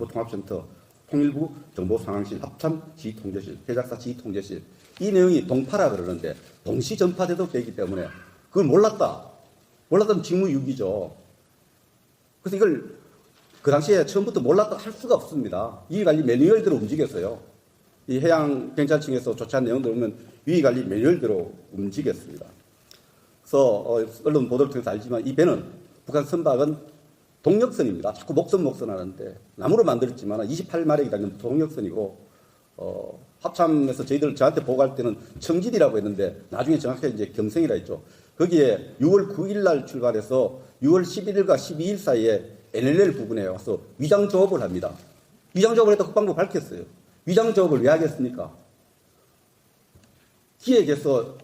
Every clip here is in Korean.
정보통합센터, 통일부 정보상황실, 합참 지휘통제실, 해작사 지휘통제실, 이 내용이 동파라 그러는데 동시 전파돼도 되기 때문에 그걸 몰랐다면 직무유기죠. 그래서 이걸 그 당시에 처음부터 몰랐다 할 수가 없습니다. 위기관리 매뉴얼대로 움직였어요. 이 해양경찰청에서 조치한 내용들 보면 위기관리 매뉴얼대로 움직였습니다. 그래서 언론 보도를 통해서 알지만 이 배는 북한 선박은 동력선입니다. 자꾸 목선 하는데 나무로 만들었지만 28마력이 달린 동력선이고 합참에서 저한테 보고할 때는 청지리라고 했는데 나중에 정확하게 이제 경성이라 했죠. 거기에 6월 9일 날 출발해서 6월 11일과 12일 사이에 NLL 부근에 와서 위장 조업을 합니다. 위장 조업을 했다 국방부 밝혔어요. 위장 조업을 왜 하겠습니까? 기획에서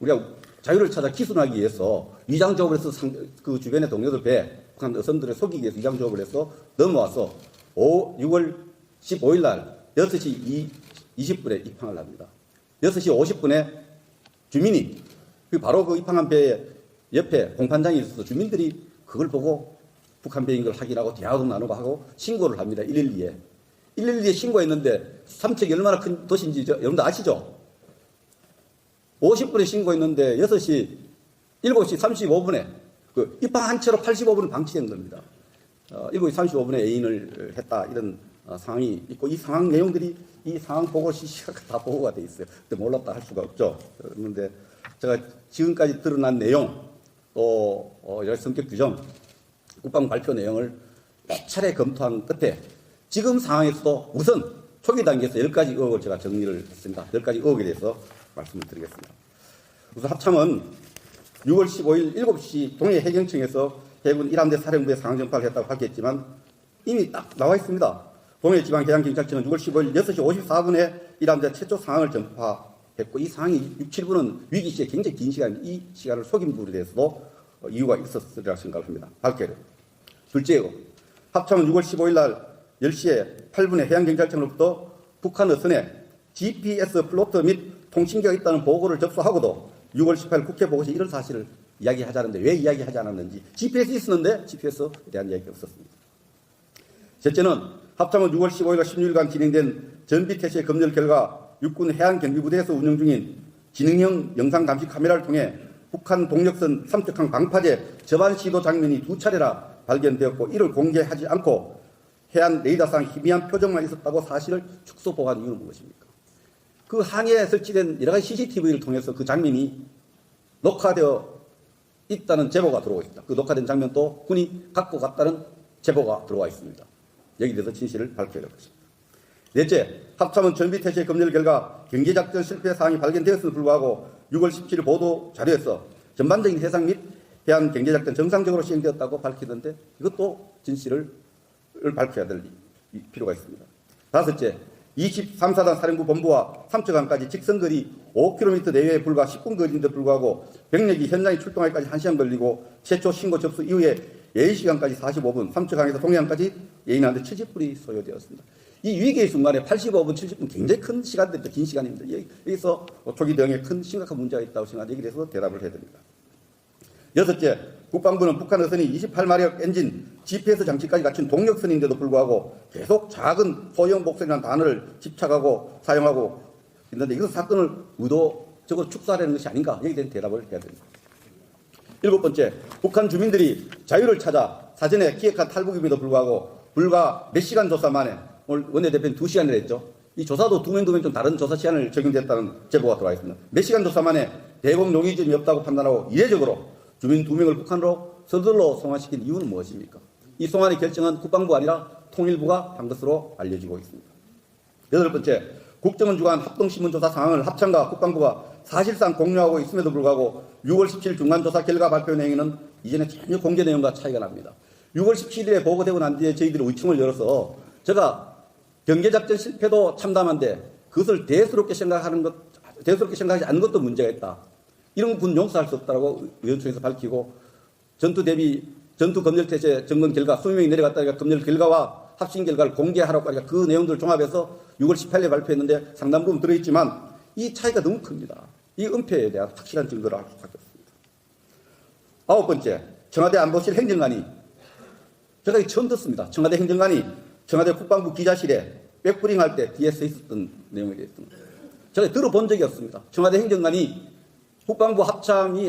우리가 자유를 찾아 기순하기 위해서 위장 조업을 해서 그 주변의 동료들 배, 북한 어선들을 속이기 위해서 위장 조업을 해서 넘어와서 6월 15일 날 6시 20분에 입항을 합니다. 6시 50분에 주민이 바로 그 입항한 배 옆에 공판장이 있어서 주민들이 그걸 보고 북한 배인 걸 확인하고 대화도 나누고 하고 신고를 합니다. 112에. 112에 신고했는데 삼척이 얼마나 큰 도시인지 여러분들 아시죠? 50분에 신고했는데 7시 35분에 그 입항한 채로 85분을 방치된 겁니다. 7시 35분에 애인을 했다 이런 상황이 있고 이 상황 내용들이 이 상황 보고 시시각 다 보고가 돼 있어요. 근데 몰랐다 할 수가 없죠. 그런데 제가 지금까지 드러난 내용 또 여러 성격 규정 국방 발표 내용을 몇 차례 검토한 끝에 지금 상황에서도 우선 초기 단계에서 10가지 의혹을 제가 정리를 했습니다. 10가지 의혹에 대해서 말씀을 드리겠습니다. 우선 합참은 6월 15일 7시 동해 해경청에서 해군 1함대 사령부에 상황 전파를 했다고 밝혔지만 이미 딱 나와 있습니다. 동해지방해양경찰청은 6월 15일 6시 54분에 1함대 최초 상황을 전파했고 이 상황이 6, 7분은 위기 시에 굉장히 긴 시간, 이 시간을 속인 부분에 대해서도 이유가 있었으리라 생각을 합니다. 밝게로. 둘째로 합참은 6월 15일 날 10시에 8분에 해양경찰청으로부터 북한 어선에 GPS 플로터 및 통신기가 있다는 보고를 접수하고도 6월 18일 국회 보고서 이런 사실을 이야기하자는데 왜 이야기하지 않았는지 GPS 있었는데 GPS에 대한 이야기가 없었습니다. 셋째는 합참은 6월 15일과 16일간 진행된 전비태세 검열 결과 육군 해안경비부대에서 운영 중인 지능형 영상 감시 카메라를 통해 북한 동력선 삼척항 방파제 접안 시도 장면이 2차례나 발견되었고 이를 공개하지 않고 해안 레이더상 희미한 표정만 있었다고 사실을 축소 보고한 이유는 무엇입니까? 그 항해에 설치된 여러 가지 CCTV를 통해서 그 장면이 녹화되어 있다는 제보가 들어오고 있습니다. 그 녹화된 장면도 군이 갖고 갔다는 제보가 들어와 있습니다. 여기에 대해서 진실을 밝혀야 될 것입니다. 넷째, 합참은 전비태세 검열 결과 경제작전 실패 사항이 발견되었음에도 불구하고 6월 17일 보도 자료에서 전반적인 해상 및 해안 경제작전 정상적으로 시행되었다고 밝히던데 이것도 진실을 밝혀야 될 필요가 있습니다. 다섯째, 23사단 사령부 본부와 삼척항까지 직선거리 5km 내외에 불과 10분 거리인데 불구하고 병력이 현장에 출동하기까지 1시간 걸리고 최초 신고 접수 이후에 예의시간까지 45분, 삼척항에서 동해안까지 예인하는데 70분이 소요되었습니다. 이 위기의 순간에 85분, 70분 굉장히 큰 시간대입니다. 긴 시간입니다. 여기서 초기 대응에 큰 심각한 문제가 있다고 생각하는데 여기에 대해서 대답을 해야 됩니다. 여섯째, 국방부는 북한 어선이 28마력 엔진, GPS 장치까지 갖춘 동력선인데도 불구하고 계속 작은 소형 목선이라는 단어를 집착하고 사용하고 있는데 이것은 사건을 의도적으로 축소하려는 것이 아닌가? 여기에 대한 대답을 해야 됩니다. 일곱 번째, 북한 주민들이 자유를 찾아 사전에 기획한 탈북임에도 불구하고 불과 몇 시간 조사 만에 오늘 원내대표는 2시간을 했죠. 이 조사도 두 명 좀 다른 조사 시간을 적용됐다는 제보가 들어와 있습니다. 몇 시간 조사 만에 대공 용의점이 없다고 판단하고 이례적으로 주민 2명을 북한으로 서둘러 송환시킨 이유는 무엇입니까? 이 송환의 결정은 국방부가 아니라 통일부가 한 것으로 알려지고 있습니다. 여덟 번째, 국정원 주관 합동신문조사 상황을 합참과 국방부가 사실상 공유하고 있음에도 불구하고 6월 17일 중간조사 결과 발표 내용에는 이전에 전혀 공개 내용과 차이가 납니다. 6월 17일에 보고되고 난 뒤에 저희들이 의청을 열어서 제가 경계작전 실패도 참담한데 그것을 대수롭게 생각하지 않는 것도 문제가 있다. 이런 군 용서할 수 없다고 의원총회에서 밝히고 전투 검열태세 점검 결과 20명이 내려갔다니까 검열 결과와 합신 결과를 공개하라고 하니까 그 내용들을 종합해서 6월 18일에 발표했는데 상당 부분 들어있지만 이 차이가 너무 큽니다. 이 은폐에 대한 확실한 증거를 알 수밖에 없습니다. 아홉 번째, 청와대 안보실 행정관이 제가 처음 듣습니다. 청와대 행정관이 청와대 국방부 기자실에 백브링할 때 뒤에 서 있었던 내용이 되었습니다. 제가 들어본 적이 없습니다. 청와대 행정관이 국방부 합참이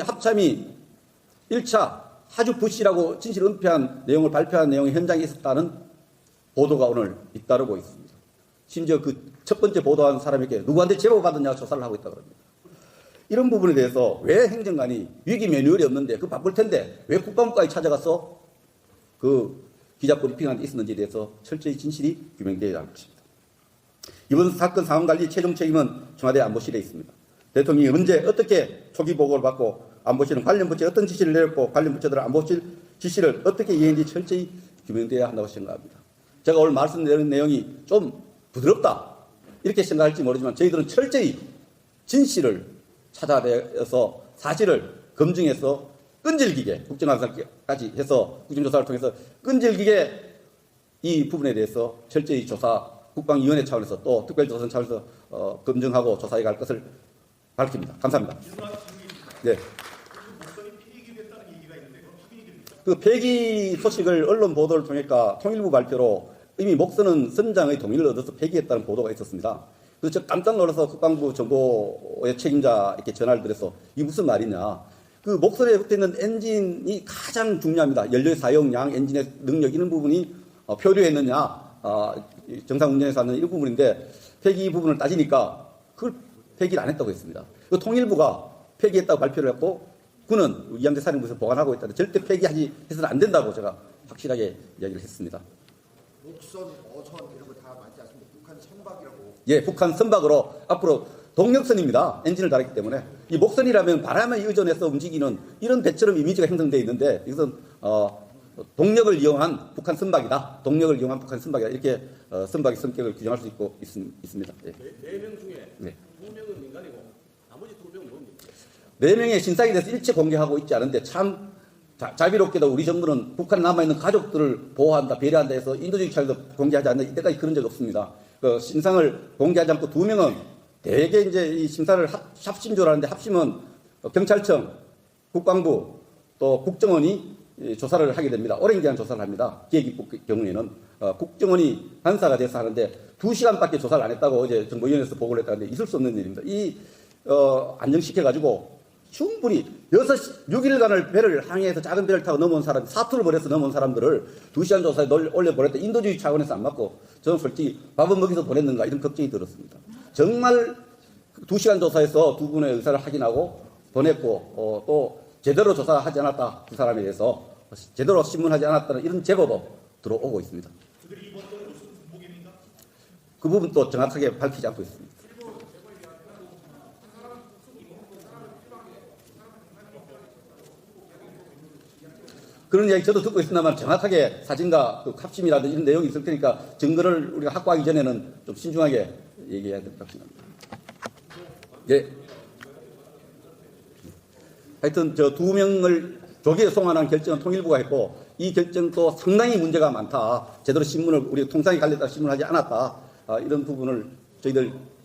1차 하주 부시라고 진실 은폐한 내용을 발표한 내용이 현장에 있었다는 보도가 오늘 잇따르고 있습니다. 심지어 그 첫 번째 보도한 사람에게 누구한테 제보 받았냐 조사를 하고 있다고 합니다. 이런 부분에 대해서 왜 행정관이 위기 매뉴얼이 없는데 그 바쁠 텐데 왜 국방부까지 찾아가서 그 기자 브리핑한 데 있었는지에 대해서 철저히 진실이 규명되어야 할 것입니다. 이번 사건 상황 관리 최종 책임은 청와대 안보실에 있습니다. 대통령이 언제 어떻게 초기 보고를 받고 안보실은 관련 부처에 어떤 지시를 내렸고 관련 부처들은 안보실 지시를 어떻게 이해했는지 철저히 규명되어야 한다고 생각합니다. 제가 오늘 말씀드린 내용이 좀 부드럽다 이렇게 생각할지 모르지만 저희들은 철저히 진실을 찾아내서 사실을 검증해서 끈질기게 국정감사까지 해서 국정조사를 통해서 끈질기게 이 부분에 대해서 철저히 조사 국방위원회 차원에서 또 특별조사 차원에서 검증하고 조사해 갈 것을 밝힙니다. 감사합니다. 네. 그 폐기 소식을 언론 보도를 통해서 통일부 발표로 이미 목선은 선장의 동의를 얻어서 폐기했다는 보도가 있었습니다. 그래서 저 깜짝 놀라서 국방부 정보의 책임자에게 전화를 드려서 이게 무슨 말이냐. 그 목선에 붙어있는 엔진이 가장 중요합니다. 연료의 사용량, 엔진의 능력 이런 부분이 표류했느냐, 정상 운전에서 하는 이런 부분인데 폐기 부분을 따지니까 그걸 폐기를 안 했다고 했습니다. 그 통일부가 폐기했다고 발표를 했고 군은 이함대 사령부에서 보관하고 있다는데 절대 폐기하지 해서는 안 된다고 제가 확실하게 이야기를 했습니다. 목선, 어선 이런 거 다 맞지 않습니까? 북한 선박이라고. 예, 북한 선박으로 앞으로 동력선입니다. 엔진을 달았기 때문에 이 목선이라면 바람에 의존해서 움직이는 이런 배처럼 이미지가 형성되어 있는데 이것은 동력을 이용한 북한 선박이다. 동력을 이용한 북한 선박이다. 이렇게 선박의 성격을 규정할 수 있고 있습니다. 예. 4명 중에 네. 2명은 민간이고 나머지 2명은 뭡니까? 4명의 신상에 대해서 일체 공개하고 있지 않은데 참 자비롭게도 우리 정부는 북한에 남아있는 가족들을 보호한다, 배려한다 해서 인도주의 차원에서 공개하지 않는다. 이때까지 그런 적 없습니다. 그 신상을 공개하지 않고 2명은 대개 이제 이 심사를 합심줄 알았는데 합심은 경찰청, 국방부, 또 국정원이 조사를 하게 됩니다. 오랜 기간 조사를 합니다. 기획입국 경우에는 국정원이 판사가 돼서 하는데 2시간밖에 조사를 안 했다고 어제 정보위원회에서 보고를 했다는데 있을 수 없는 일입니다. 이 안정시켜가지고 충분히 6일간을 배를 항해해서 작은 배를 타고 넘어온 사람, 사투를 벌여서 넘어온 사람들을 2시간 조사에 올려보냈다. 인도주의 차원에서 안 맞고 저는 솔직히 밥은 먹여서 보냈는가 이런 걱정이 들었습니다. 정말 2시간 조사에서 두 분의 의사를 확인하고 보냈고 또 제대로 조사하지 않았다. 두 사람에 대해서 제대로 신문하지 않았다는 이런 제보도 들어오고 있습니다. 그 부분도 정확하게 밝히지 않고 있습니다. 그런 이야기 저도 듣고 있습니다만 정확하게 사진과 그 합심이라든지 이런 내용이 있을 테니까 증거를 우리가 확보하기 전에는 좀 신중하게 얘기해야 된다고 생각합니다. 예. 하여튼 저 2명을 조기에 송환한 결정은 통일부가 했고 이 결정도 상당히 문제가 많다. 제대로 신문을 우리 통상에 관련해서 신문하지 않았다. 이런 부분을 저희들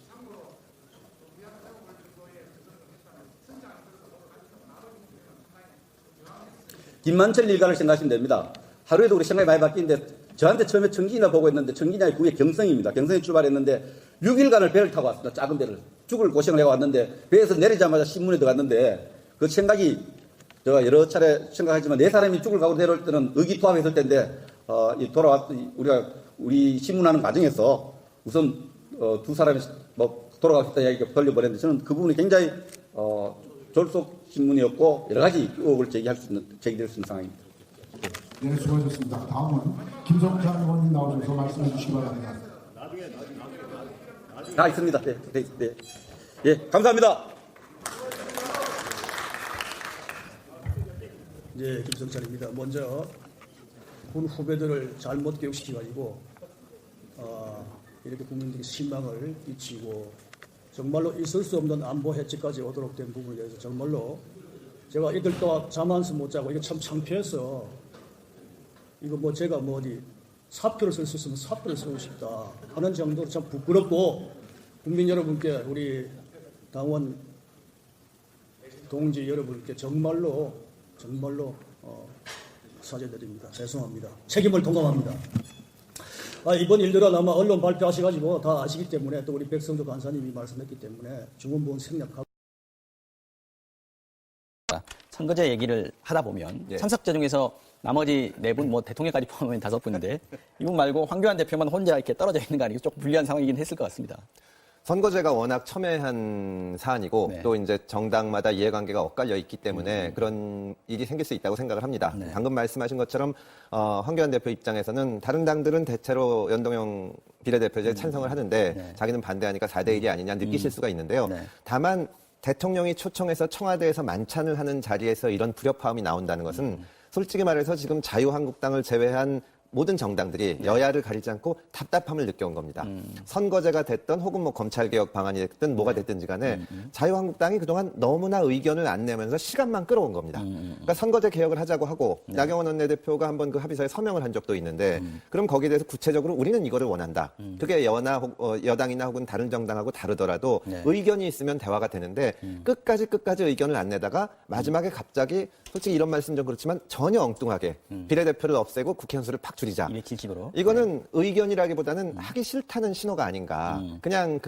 김만철 일가를 생각하시면 됩니다. 하루에도 우리 생각이 많이 바뀌는데 저한테 처음에 청진이나 보고 했는데 청진이 그게 경성입니다. 경성에 출발했는데 6일간을 배를 타고 왔습니다. 작은 배를. 죽을 고생을 해고 왔는데 배에서 내리자마자 신문에 들어갔는데 그 생각이 제가 여러 차례 생각하지만 네 사람이 죽을 가고 내려올 때는 의기투합했을 텐데 우리 신문하는 과정에서 우선 두 사람이 돌아가겠다 이야기가 돌려버렸는데 저는 그 부분이 굉장히 졸속 신문이었고 여러 가지 의혹을 제기될 수 있는 상황입니다. 네, 수고하셨습니다. 다음은 김성찬 의원님 나오셔서 말씀해 주시기 바랍니다. 다 있습니다. 네. 예, 감사합니다. 네, 김성찬입니다. 먼저 군 후배들을 잘못 교육시켜가지고 이렇게 국민들에게 실망을 끼치고 정말로 있을 수 없는 안보 해치까지 오도록 된 부분에 대해서 정말로 제가 이들 동안 잠 한숨 못 자고 이게 참 창피해서 이거 제가 어디 사표를 쓸 수 있으면 사표를 쓰고 싶다 하는 정도로 참 부끄럽고 국민 여러분께 우리 당원 동지 여러분께 정말로 사죄드립니다. 죄송합니다. 책임을 통감합니다. 이번 일들은 아마 언론 발표하셔가지고 다 아시기 때문에 또 우리 백성조 간사님이 말씀했기 때문에 중원부원 생략하고 선거제 얘기를 하다 보면 예. 참석자 중에서 나머지 4분, 뭐 대통령까지 포함하면 5분인데 이분 말고 황교안 대표만 혼자 이렇게 떨어져 있는 거 아니고 조금 불리한 상황이긴 했을 것 같습니다. 선거제가 워낙 첨예한 사안이고 네. 또 이제 정당마다 이해관계가 엇갈려 있기 때문에 그런 일이 생길 수 있다고 생각을 합니다. 네. 방금 말씀하신 것처럼 황교안 대표 입장에서는 다른 당들은 대체로 연동형 비례대표제에 찬성을 하는데 네. 자기는 반대하니까 4대1이 아니냐 느끼실 수가 있는데요. 네. 다만 대통령이 초청해서 청와대에서 만찬을 하는 자리에서 이런 불협화음이 나온다는 것은 솔직히 말해서 지금 자유한국당을 제외한 모든 정당들이 여야를 가리지 않고 답답함을 느껴온 겁니다. 선거제가 됐든 혹은 뭐 검찰개혁 방안이 됐든 뭐가 됐든지 간에 자유한국당이 그동안 너무나 의견을 안 내면서 시간만 끌어온 겁니다. 그러니까 선거제 개혁을 하자고 하고 나경원 원내대표가 한번 그 합의서에 서명을 한 적도 있는데 그럼 거기에 대해서 구체적으로 우리는 이거를 원한다. 그게 여당이나 혹은 다른 정당하고 다르더라도 네. 의견이 있으면 대화가 되는데 끝까지 의견을 안 내다가 마지막에 갑자기 솔직히 이런 말씀 좀 그렇지만 전혀 엉뚱하게 비례대표를 없애고 국회 선수를 팍 줄이자. 270으로. 이거는 의견이라기보다는 하기 싫다는 신호가 아닌가. 그냥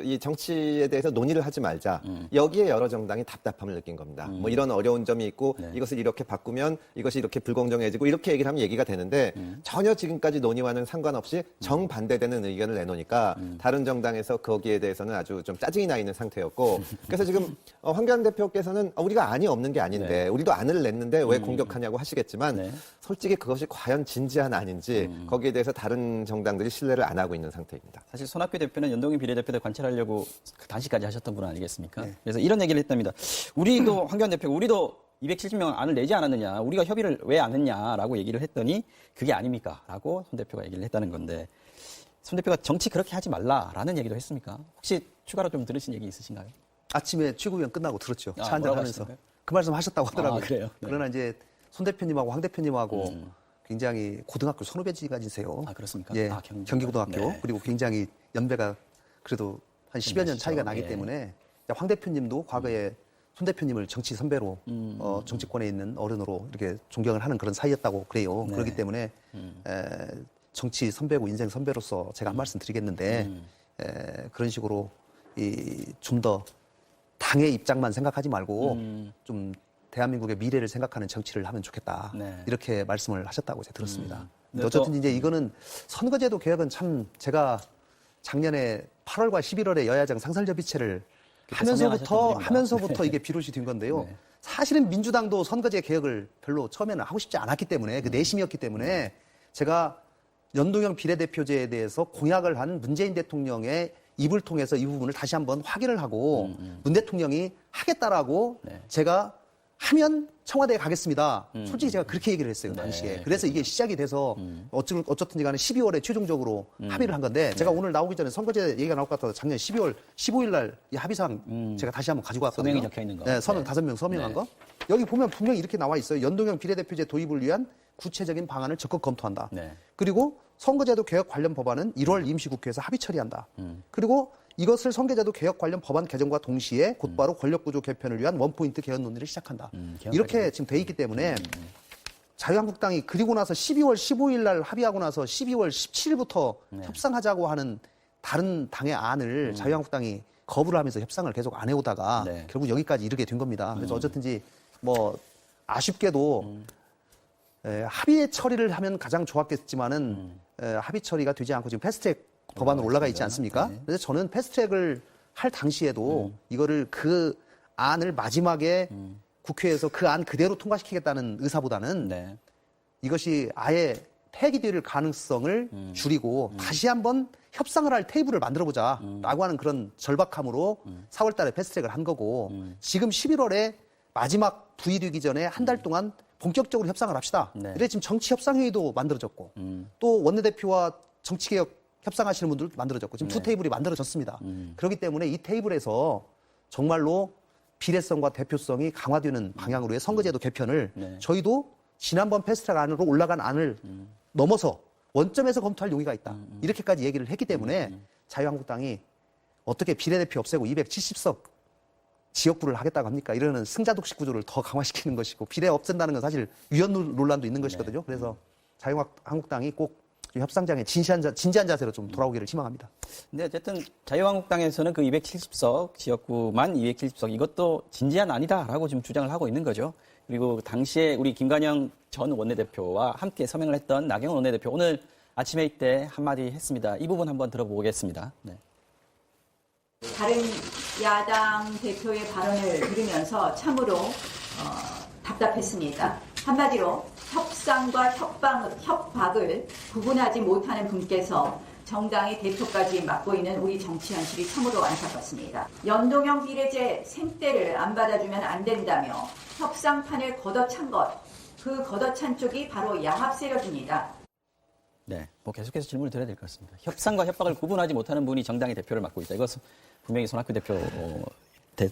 이 정치에 대해서 논의를 하지 말자. 여기에 여러 정당이 답답함을 느낀 겁니다. 뭐 이런 어려운 점이 있고 네. 이것을 이렇게 바꾸면 이것이 이렇게 불공정해지고 이렇게 얘기를 하면 얘기가 되는데 전혀 지금까지 논의와는 상관없이 정반대되는 의견을 내놓으니까 다른 정당에서 거기에 대해서는 아주 좀 짜증이 나 있는 상태였고 그래서 지금 황교안 대표께서는 우리가 안이 없는 게 아닌데 네. 우리도 안을 냈는데 왜 공격하냐고 하시겠지만 네. 솔직히 그것이 과연 진지한 안인지 거기에 대해서 다른 정당들이 신뢰를 안 하고 있는 상태입니다. 사실 손학규 대표는 연동형 비례대표들 관찰하려고 그 단식까지 하셨던 분 아니겠습니까? 그래서 이런 얘기를 했답니다. 우리도 황교안 대표가 우리도 270명 안을 내지 않았느냐, 우리가 협의를 왜 안 했냐라고 얘기를 했더니 그게 아닙니까라고 손 대표가 얘기를 했다는 건데 손 대표가 정치 그렇게 하지 말라라는 얘기도 했습니까? 혹시 추가로 좀 들으신 얘기 있으신가요? 아침에 최고위원 끝나고 들었죠. 아, 차 한잔 뭐라고 하면서. 하시던가요? 그 말씀 하셨다고 하더라고요. 아, 그래요? 네. 그러나 이제 손 대표님하고 황 대표님하고 굉장히 고등학교 선후배지간이세요. 아, 그렇습니까? 예, 아, 경기고등학교. 네. 그리고 굉장히 연배가 그래도 한 10여 년 차이가 나기 예. 때문에 황 대표님도 과거에 손 대표님을 정치 선배로 정치권에 있는 어른으로 이렇게 존경을 하는 그런 사이였다고 그래요. 네. 그렇기 때문에 정치 선배고 인생 선배로서 제가 한 말씀 드리겠는데 그런 식으로 좀 더 당의 입장만 생각하지 말고 좀 대한민국의 미래를 생각하는 정치를 하면 좋겠다. 네. 이렇게 말씀을 하셨다고 제가 들었습니다. 네, 어쨌든 이제 이거는 선거제도 개혁은 참 제가 작년에 8월과 11월에 여야정 상설협의체를 선명하셨던 하면서부터 분입니다. 이게 비롯이 된 건데요. 네. 사실은 민주당도 선거제 개혁을 별로 처음에는 하고 싶지 않았기 때문에 그 내심이었기 때문에 제가 연동형 비례대표제에 대해서 공약을 한 문재인 대통령의 입을 통해서 이 부분을 다시 한번 확인을 하고 문 대통령이 하겠다라고 네. 제가 하면 청와대에 가겠습니다. 솔직히 제가 그렇게 얘기를 했어요, 당시에. 네, 그래서 이게 시작이 돼서 어쨌든지 간에 12월에 최종적으로 합의를 한 건데 제가 오늘 나오기 전에 선거제 얘기가 나올 것 같아서 작년 12월 15일 날 이 합의사항 제가 다시 한번 가지고 왔거든요. 서명이 적혀 있는 거. 네, 서명 네. 5명 서명한 네. 거. 여기 보면 분명히 이렇게 나와 있어요. 연동형 비례대표제 도입을 위한 구체적인 방안을 적극 검토한다. 네. 그리고 선거제도 개혁 관련 법안은 1월 임시국회에서 합의 처리한다. 그리고 이것을 선거제도 개혁 관련 법안 개정과 동시에 곧바로 권력구조 개편을 위한 원포인트 개헌 논의를 시작한다. 이렇게 지금 돼 있기 때문에 자유한국당이 그리고 나서 12월 15일 날 합의하고 나서 12월 17일부터 협상하자고 하는 다른 당의 안을 자유한국당이 거부를 하면서 협상을 계속 안 해오다가 네. 결국 여기까지 이르게 된 겁니다. 그래서 어쨌든지 뭐 아쉽게도 합의 처리를 하면 가장 좋았겠지만은 합의 처리가 되지 않고 지금 패스트트랙 법안으로 올라가 있지 않습니까? 네. 그래서 저는 패스트트랙을 할 당시에도 이거를 그 안을 마지막에 국회에서 그 안 그대로 통과시키겠다는 의사보다는 네. 이것이 아예 폐기될 가능성을 줄이고 다시 한번 협상을 할 테이블을 만들어보자라고 하는 그런 절박함으로 4월 달에 패스트트랙을 한 거고 지금 11월에 마지막 부의되기 전에 한 달 동안 본격적으로 협상을 합시다. 네. 그래 지금 정치협상회의도 만들어졌고 또 원내대표와 정치개혁 협상하시는 분들도 만들어졌고 지금 두 테이블이 만들어졌습니다. 그렇기 때문에 이 테이블에서 정말로 비례성과 대표성이 강화되는 방향으로의 선거제도 개편을 네. 저희도 지난번 패스트트랙 안으로 올라간 안을 넘어서 원점에서 검토할 용의가 있다. 이렇게까지 얘기를 했기 때문에 자유한국당이 어떻게 비례대표 없애고 270석 지역구를 하겠다고 합니까? 이러는 승자독식 구조를 더 강화시키는 것이고 비례 없앤다는 건 사실 위헌 논란도 있는 것이거든요. 그래서 자유한국당이 꼭 협상장에 진지한 자세로 좀 돌아오기를 희망합니다. 근데 어쨌든 자유한국당에서는 그 270석 지역구만 270석 이것도 진지한 아니다라고 지금 주장을 하고 있는 거죠. 그리고 당시에 우리 김관영 전 원내대표와 함께 서명을 했던 나경원 원내대표 오늘 아침에 이때 한마디 했습니다. 이 부분 한번 들어보겠습니다. 네. 다른 야당 대표의 발언을 들으면서 참으로 답답했습니다. 한마디로 협상과 협박을 구분하지 못하는 분께서 정당의 대표까지 맡고 있는 우리 정치 현실이 참으로 안타깝습니다. 연동형 비례제 생떼를 안 받아주면 안 된다며 협상판을 걷어찬 그 걷어찬 쪽이 바로 양합 세력입니다. 네, 뭐 계속해서 질문을 드려야 될 것 같습니다. 협상과 협박을 구분하지 못하는 분이 정당의 대표를 맡고 있다. 이것은 분명히 손학규 대표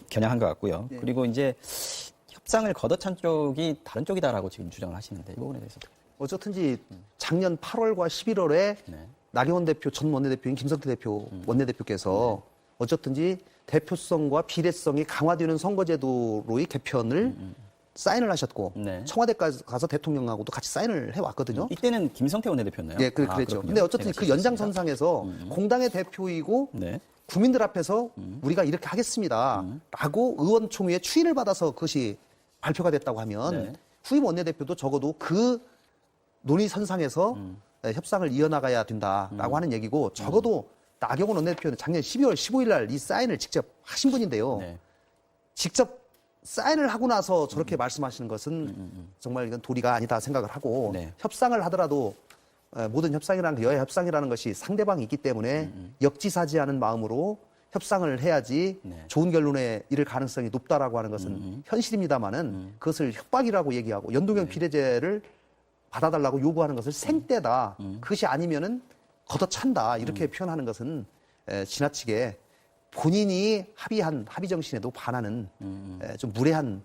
겨냥한 것 같고요. 네. 그리고 이제 협상을 걷어찬 쪽이 다른 쪽이다라고 지금 주장을 하시는데 이 부분에 대해서 어쨌든지 작년 8월과 11월에 네. 나경원 대표 전 원내대표인 김성태 대표 원내대표께서 어쨌든지 대표성과 비례성이 강화되는 선거제도로의 개편을 사인을 하셨고 네. 청와대까지 가서 대통령하고도 같이 사인을 해왔거든요. 이때는 김성태 원내대표였나요? 예, 그랬죠. 그렇군요. 근데 어쨌든 제가 그 연장선상에서 공당의 대표이고 네. 국민들 앞에서 우리가 이렇게 하겠습니다. 라고 의원총회에 추인을 받아서 그것이 발표가 됐다고 하면 네. 후임 원내대표도 적어도 그 논의선상에서 협상을 이어나가야 된다라고 하는 얘기고 적어도 나경원 원내대표는 작년 12월 15일 날 이 사인을 직접 하신 분인데요. 네. 직접 사인을 하고 나서 저렇게 말씀하시는 것은 정말 이건 도리가 아니다 생각을 하고 네. 협상을 하더라도 모든 협상이라는 게 여야 협상이라는 것이 상대방이 있기 때문에 역지사지하는 마음으로 협상을 해야지 네. 좋은 결론에 이를 가능성이 높다라고 하는 것은 현실입니다만은 그것을 협박이라고 얘기하고 연동형 네. 비례제를 받아달라고 요구하는 것을 생떼다. 그것이 아니면은 걷어찬다. 이렇게 표현하는 것은 지나치게 본인이 합의한 합의 정신에도 반하는 좀 무례한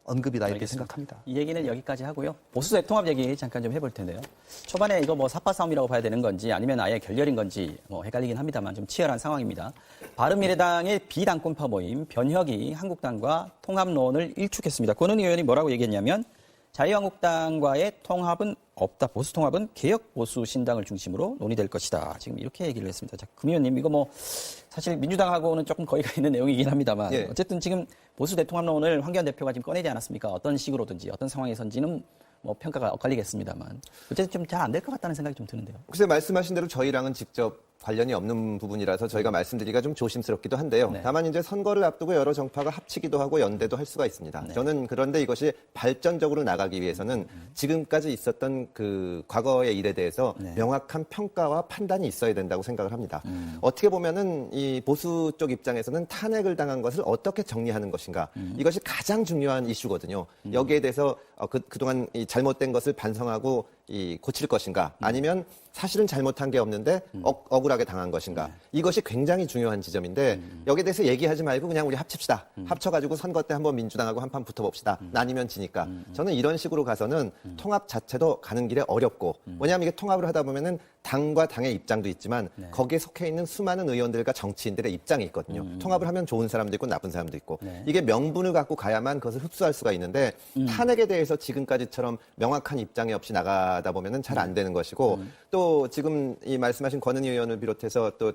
언급이다 이렇게 알겠습니다. 생각합니다. 이 얘기는 여기까지 하고요. 보수의 통합 얘기 잠깐 좀 해볼 텐데요. 초반에 이거 뭐 사파 싸움이라고 봐야 되는 건지 아니면 아예 결렬인 건지 뭐 헷갈리긴 합니다만 좀 치열한 상황입니다. 바른미래당의 비당권파 모임 변혁이 한국당과 통합론을 일축했습니다. 권은희 의원이 뭐라고 얘기했냐면 자유한국당과의 통합은 없다. 보수 통합은 개혁 보수 신당을 중심으로 논의될 것이다. 지금 이렇게 얘기를 했습니다. 자, 금 의원님 이거 뭐 사실 민주당하고는 조금 거리가 있는 내용이긴 합니다만 예. 어쨌든 지금 보수 대통합론을 황교안 대표가 지금 꺼내지 않았습니까? 어떤 식으로든지 어떤 상황에선지는 뭐 평가가 엇갈리겠습니다만 어쨌든 좀 잘 안 될 것 같다는 생각이 좀 드는데요. 글쎄 말씀하신 대로 저희랑은 직접 관련이 없는 부분이라서 저희가 말씀드리기가 좀 조심스럽기도 한데요. 네. 다만 이제 선거를 앞두고 여러 정파가 합치기도 하고 연대도 할 수가 있습니다. 네. 저는 그런데 이것이 발전적으로 나가기 위해서는 지금까지 있었던 그 과거의 일에 대해서 네. 명확한 평가와 판단이 있어야 된다고 생각을 합니다. 어떻게 보면은 이 보수 쪽 입장에서는 탄핵을 당한 것을 어떻게 정리하는 것인가 이것이 가장 중요한 이슈거든요. 여기에 대해서 그동안 이 잘못된 것을 반성하고 고칠 것인가 아니면 사실은 잘못한 게 없는데 억울하게 당한 것인가 이것이 굉장히 중요한 지점인데 여기에 대해서 얘기하지 말고 그냥 우리 합칩시다. 합쳐가지고 선거 때 한번 민주당하고 한판 붙어봅시다. 나뉘면 지니까 저는 이런 식으로 가서는 통합 자체도 가는 길에 어렵고 왜냐하면 이게 통합을 하다 보면은 당과 당의 입장도 있지만 네. 거기에 속해 있는 수많은 의원들과 정치인들의 입장이 있거든요. 통합을 하면 좋은 사람도 있고 나쁜 사람도 있고 네. 이게 명분을 갖고 가야만 그것을 흡수할 수가 있는데 탄핵에 대해서 지금까지처럼 명확한 입장이 없이 나가다 보면은 잘 안 되는 것이고 또 지금 이 말씀하신 권은희 의원을 비롯해서 또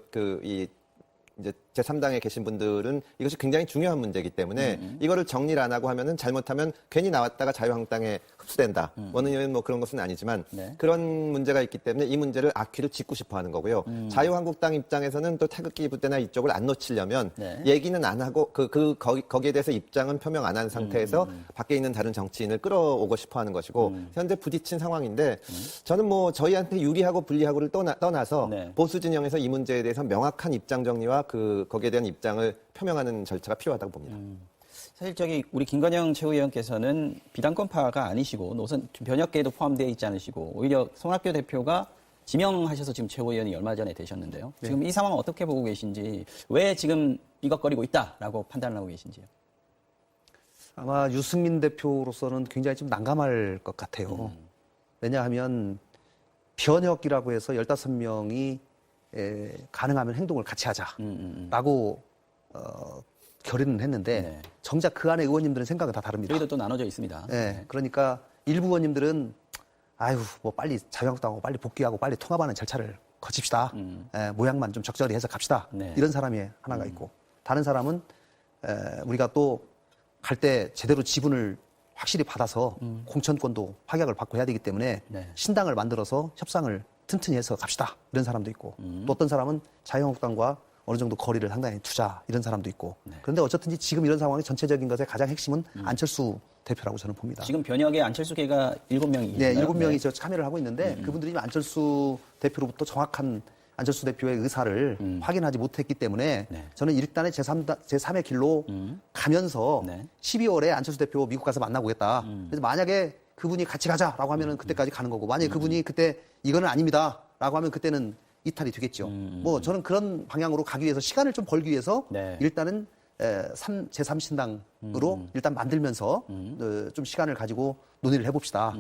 이제 제3당에 계신 분들은 이것이 굉장히 중요한 문제이기 때문에 이거를 정리를 안 하고 하면은 잘못하면 괜히 나왔다가 자유한국당에 흡수된다. 원은희 의원 뭐 그런 것은 아니지만 네. 그런 문제가 있기 때문에 이 문제를 악휘를 짓고 싶어 하는 거고요. 자유한국당 입장에서는 또 태극기 부대나 이쪽을 안 놓치려면 네. 얘기는 안 하고 거기에 대해서 입장은 표명 안 한 상태에서 밖에 있는 다른 정치인을 끌어오고 싶어 하는 것이고 현재 부딪힌 상황인데 저는 뭐 저희한테 유리하고 불리하고를 떠나서 네. 보수 진영에서 이 문제에 대해서 명확한 입장 정리와 거기에 대한 입장을 표명하는 절차가 필요하다고 봅니다. 사실 우리 김관영 최고위원께서는 비당권파가 아니시고 노선 변혁계에도 포함되어 있지 않으시고 오히려 손학규 대표가 지명하셔서 지금 최고위원이 얼마 전에 되셨는데요. 네. 지금 이 상황 어떻게 보고 계신지 왜 지금 삐걱거리고 있다라고 판단을 하고 계신지요. 아마 유승민 대표로서는 굉장히 좀 난감할 것 같아요. 왜냐하면 변혁이라고 해서 15명이 가능하면 행동을 같이 하자라고 결의는 했는데 네. 정작 그 안에 의원님들은 생각은 다 다릅니다. 저희도 또 나눠져 있습니다. 네, 그러니까 일부 의원님들은 아유 뭐 빨리 자유한국당하고 빨리 복귀하고 빨리 통합하는 절차를 거칩시다. 모양만 좀 적절히 해서 갑시다. 네. 이런 사람이 하나가 있고 다른 사람은 우리가 또 갈 때 제대로 지분을 확실히 받아서 공천권도 확약을 받고 해야 되기 때문에 네. 신당을 만들어서 협상을 튼튼히 해서 갑시다. 이런 사람도 있고 또 어떤 사람은 자유한국당과 어느 정도 거리를 상당히 두자 이런 사람도 있고 그런데 어쨌든지 지금 이런 상황의 전체적인 것의 가장 핵심은 안철수 대표라고 저는 봅니다. 지금 변혁에 안철수계가 7명이 네, 7명이 저 참여를 하고 있는데 그분들이 안철수 대표로부터 정확한 안철수 대표의 의사를 확인하지 못했기 때문에 네. 저는 일단의 제3의 길로 가면서 네. 12월에 안철수 대표 미국 가서 만나보겠다. 그래서 만약에 그분이 같이 가자라고 하면은 그때까지 가는 거고 만약에 그분이 그때 이거는 아닙니다라고 하면 그때는 이탈이 되겠죠. 뭐 저는 그런 방향으로 가기 위해서 시간을 좀 벌기 위해서 네. 일단은 제3신당으로 일단 만들면서 좀 시간을 가지고 논의를 해봅시다.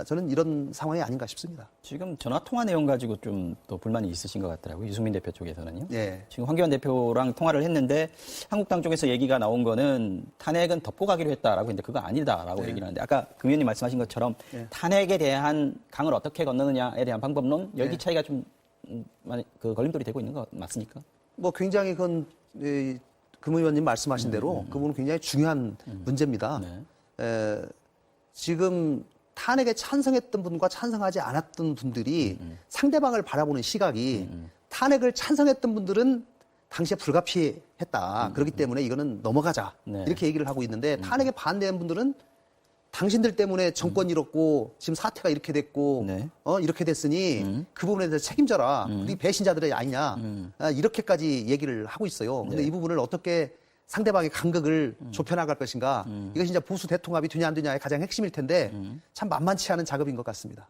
저는 이런 상황이 아닌가 싶습니다. 지금 전화통화 내용 가지고 좀 또 불만이 있으신 것 같더라고요. 유승민 대표 쪽에서는요. 예. 지금 황교안 대표랑 통화를 했는데 한국당 쪽에서 얘기가 나온 거는 탄핵은 덮고 가기로 했다라고 했는데 그거 아니다라고 얘기를 하는데 아까 금 의원님 말씀하신 것처럼 탄핵에 대한 강을 어떻게 건너느냐에 대한 방법론 여기 차이가 좀 그 걸림돌이 되고 있는 거 맞습니까? 뭐 굉장히 그건 금 의원님 말씀하신 대로 그 부분은 굉장히 중요한 문제입니다. 네. 지금 탄핵에 찬성했던 분과 찬성하지 않았던 분들이 상대방을 바라보는 시각이 탄핵을 찬성했던 분들은 당시에 불가피했다. 그렇기 때문에 이거는 넘어가자. 네. 이렇게 얘기를 하고 있는데 탄핵에 반대한 분들은 당신들 때문에 정권 잃었고 지금 사태가 이렇게 됐고 네. 이렇게 됐으니 그 부분에 대해서 책임져라. 우리 배신자들이 아니냐. 이렇게까지 얘기를 하고 있어요. 근데 네. 이 부분을 어떻게 상대방의 간극을 좁혀나갈 것인가. 이것이 이제 보수 대통합이 되냐 안 되냐의 가장 핵심일 텐데 참 만만치 않은 작업인 것 같습니다.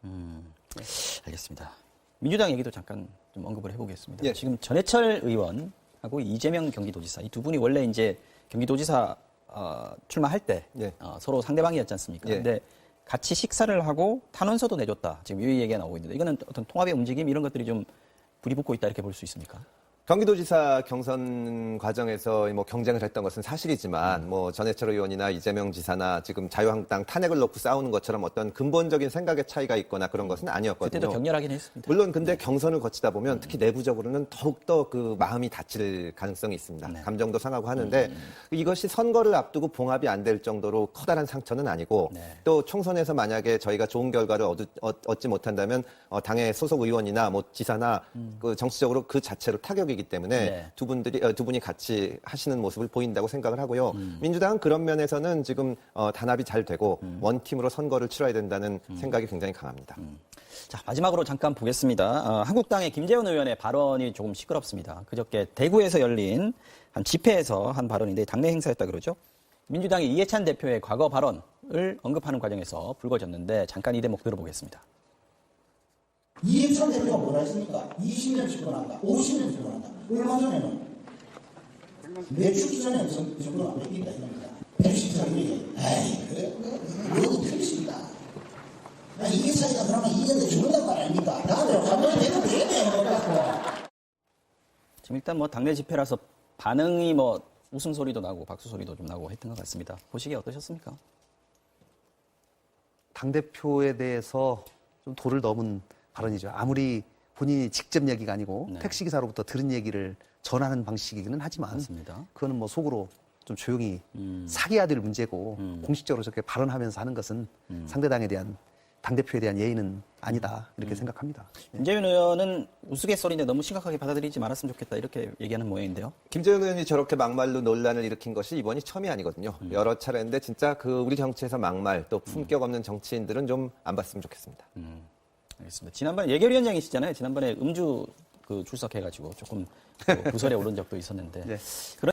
알겠습니다. 민주당 얘기도 잠깐 좀 언급을 해보겠습니다. 예. 지금 전해철 의원하고 이재명 경기도지사 이 두 분이 원래 이제 경기도지사 출마할 때 예. 서로 상대방이었지 않습니까? 예. 근데 같이 식사를 하고 탄원서도 내줬다. 지금 이 얘기가 나오고 있는데 이거는 어떤 통합의 움직임 이런 것들이 좀 불이 붙고 있다 이렇게 볼 수 있습니까? 경기도지사 경선 과정에서 뭐 경쟁을 했던 것은 사실이지만 뭐 전해철 의원이나 이재명 지사나 지금 자유한국당 탄핵을 놓고 싸우는 것처럼 어떤 근본적인 생각의 차이가 있거나 그런 것은 아니었거든요. 그때도 격렬하긴 했습니다. 물론 근데 경선을 거치다 보면 특히 내부적으로는 더욱더 그 마음이 다칠 가능성이 있습니다. 네. 감정도 상하고 하는데 이것이 선거를 앞두고 봉합이 안 될 정도로 커다란 상처는 아니고 네. 또 총선에서 만약에 저희가 좋은 결과를 얻지 못한다면 당의 소속 의원이나 뭐 지사나 그 정치적으로 그 자체로 타격이기 때문에 네. 두 분이 같이 하시는 모습을 보인다고 생각을 하고요. 민주당은 그런 면에서는 지금 단합이 잘 되고 원팀으로 선거를 치러야 된다는 생각이 굉장히 강합니다. 자, 마지막으로 잠깐 보겠습니다. 한국당의 김재원 의원의 발언이 조금 시끄럽습니다. 그저께 대구에서 열린 한 집회에서 한 발언인데 당내 행사였다 그러죠. 민주당의 이해찬 대표의 과거 발언을 언급하는 과정에서 불거졌는데 잠깐 이 대목 들어보겠습니다. 이해찬 대표가 뭐라 했습니까? 20년 집권한다, 50년 집권한다. 얼마 전에는 매축기 전에 정부가 안 바뀌었다 이겁니다. 110사람이 에이 그래 뭐든 틀리십니다. 이해찬이가 그러면 2년에 죽는단 말 아닙니까? 다음에 가만히 되면 되겠네. 지금 일단 뭐 당내 집회라서 반응이 뭐 웃음소리도 나고 박수소리도 좀 나고 했던 것 같습니다. 보시기에 어떠셨습니까? 당대표에 대해서 좀 도를 넘은 발언이죠. 아무리 본인이 직접 얘기가 아니고 네. 택시기사로부터 들은 얘기를 전하는 방식이기는 하지만 맞습니다. 그거는 뭐 속으로 좀 조용히 사귀어야 될 문제고 공식적으로 저렇게 발언하면서 하는 것은 상대당에 대한 당대표에 대한 예의는 아니다 이렇게 생각합니다. 김재원 의원은 우스갯소리인데 너무 심각하게 받아들이지 말았으면 좋겠다 이렇게 얘기하는 모양인데요. 김재원 의원이 저렇게 막말로 논란을 일으킨 것이 이번이 처음이 아니거든요. 여러 차례인데 진짜 그 우리 정치에서 막말 또 품격 없는 정치인들은 좀 안 봤으면 좋겠습니다. 알겠습니다. 지난번에 예결위원장이시잖아요. 지난번에 음주 출석해가지고 조금 부설에 오른 적도 있었는데. 네. 그런